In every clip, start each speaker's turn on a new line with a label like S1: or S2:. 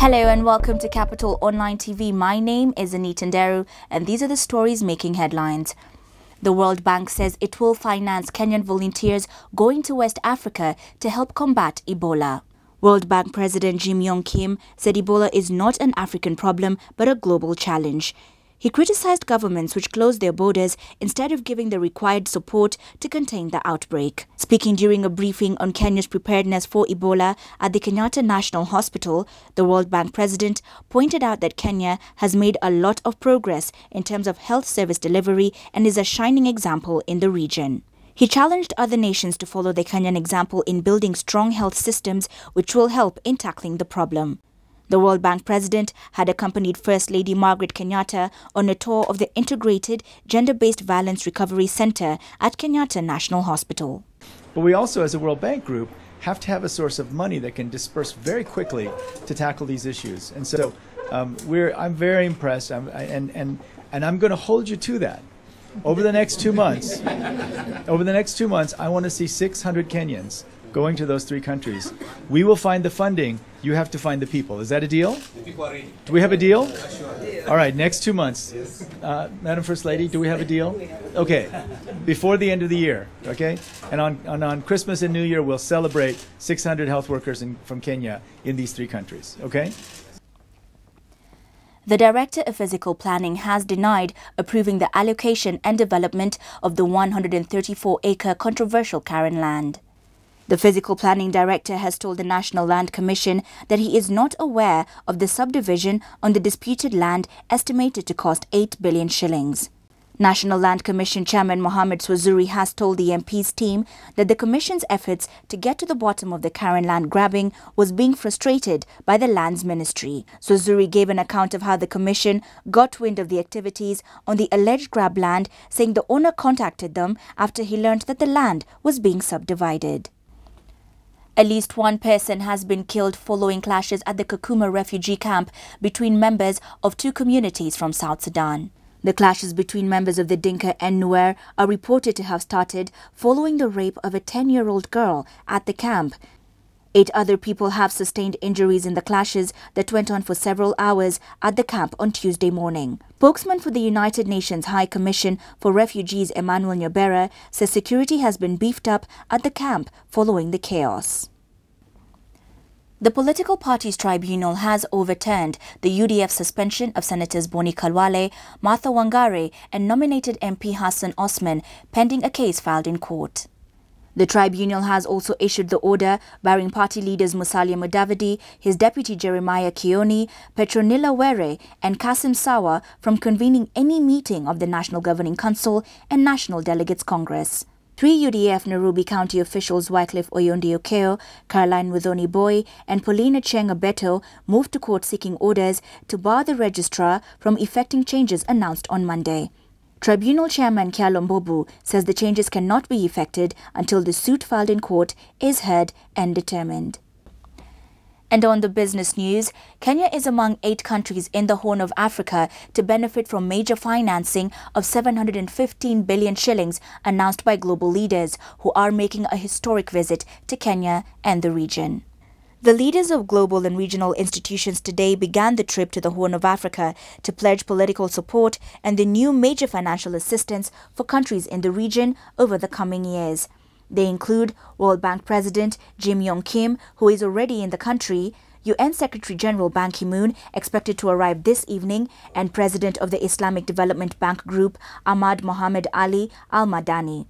S1: Hello and welcome to Capital Online TV. My name is Anita Nderu and these are the stories making headlines. The World Bank says it will finance Kenyan volunteers going to West Africa to help combat Ebola. World Bank President Jim Yong Kim said Ebola is not an African problem but a global challenge. He criticized governments which closed their borders instead of giving the required support to contain the outbreak. Speaking during a briefing on Kenya's preparedness for Ebola at the Kenyatta National Hospital, the World Bank president pointed out that Kenya has made a lot of progress in terms of health service delivery and is a shining example in the region. He challenged other nations to follow the Kenyan example in building strong health systems which will help in tackling the problem. The World Bank president had accompanied First Lady Margaret Kenyatta on a tour of the Integrated Gender-Based Violence Recovery Center at Kenyatta National Hospital.
S2: But we also, as a World Bank group, have to have a source of money that can disperse very quickly to tackle these issues. And so I'm very impressed, and I'm going to hold you to that. Over the next 2 months, I want to see 600 Kenyans going to those 3 countries. We will find the funding. You have to find the people. Is that a deal?
S3: The people are ready.
S2: Do we have a deal?
S3: Sure.
S2: All right, next 2 months.
S3: Yes.
S2: Madam First Lady, do we have a deal? Okay, before the end of the year, okay? And on Christmas and New Year, we'll celebrate 600 health workers from Kenya in these 3 countries, okay?
S1: The Director of Physical Planning has denied approving the allocation and development of the 134-acre controversial Karen land. The Physical Planning Director has told the National Land Commission that he is not aware of the subdivision on the disputed land estimated to cost 8 billion shillings. National Land Commission Chairman Mohammed Swazuri has told the MP's team that the Commission's efforts to get to the bottom of the Karen land grabbing was being frustrated by the Lands Ministry. Swazuri gave an account of how the Commission got wind of the activities on the alleged grab land, saying the owner contacted them after he learned that the land was being subdivided. At least 1 person has been killed following clashes at the Kakuma refugee camp between members of 2 communities from South Sudan. The clashes between members of the Dinka and Nuer are reported to have started following the rape of a 10-year-old girl at the camp. 8 other people have sustained injuries in the clashes that went on for several hours at the camp on Tuesday morning. Spokesman for the United Nations High Commission for Refugees Emmanuel Nyabera says security has been beefed up at the camp following the chaos. The Political Parties Tribunal has overturned the UDF suspension of Senators Boni Khalwale, Martha Wangare and nominated MP Hassan Osman pending a case filed in court. The tribunal has also issued the order barring party leaders Musalia Mudavadi, his deputy Jeremiah Kioni, Petronilla Were and Kasim Sawa from convening any meeting of the National Governing Council and National Delegates Congress. 3 UDF Nairobi County officials Wycliffe Oyondi Okeo, Caroline Muthoni Boy and Paulina Chenga Beto moved to court seeking orders to bar the registrar from effecting changes announced on Monday. Tribunal Chairman Kyalo Mbobu says the changes cannot be effected until the suit filed in court is heard and determined. And on the business news, Kenya is among 8 countries in the Horn of Africa to benefit from major financing of 715 billion shillings announced by global leaders who are making a historic visit to Kenya and the region. The leaders of global and regional institutions today began the trip to the Horn of Africa to pledge political support and the new major financial assistance for countries in the region over the coming years. They include World Bank President Jim Yong Kim, who is already in the country, UN Secretary General Ban Ki-moon, expected to arrive this evening, and President of the Islamic Development Bank Group, Ahmad Mohamed Ali Al-Madani.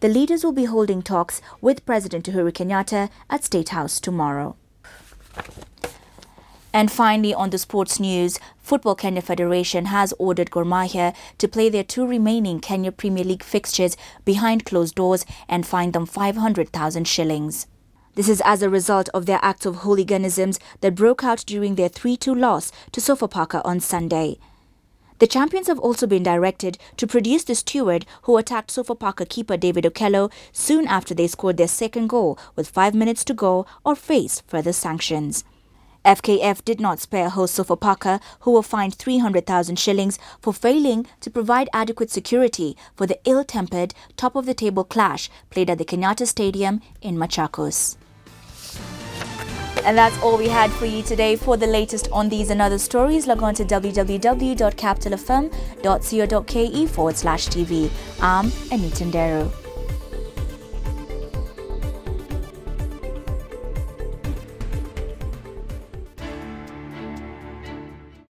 S1: The leaders will be holding talks with President Uhuru Kenyatta at State House tomorrow. And finally, on the sports news, Football Kenya Federation has ordered Gor Mahia to play their 2 remaining Kenya Premier League fixtures behind closed doors and fine them 500,000 shillings. This is as a result of their acts of hooliganism that broke out during their 3-2 loss to Sofapaka on Sunday. The champions have also been directed to produce the steward who attacked Sofapaka keeper David Okello soon after they scored their 2nd goal with 5 minutes to go or face further sanctions. FKF did not spare host Sofapaka, who were fined 300,000 shillings for failing to provide adequate security for the ill-tempered top-of-the-table clash played at the Kenyatta Stadium in Machakos. And that's all we had for you today. For the latest on these and other stories, log on to www.capitalfm.co.ke/TV. I'm Anita Ndero.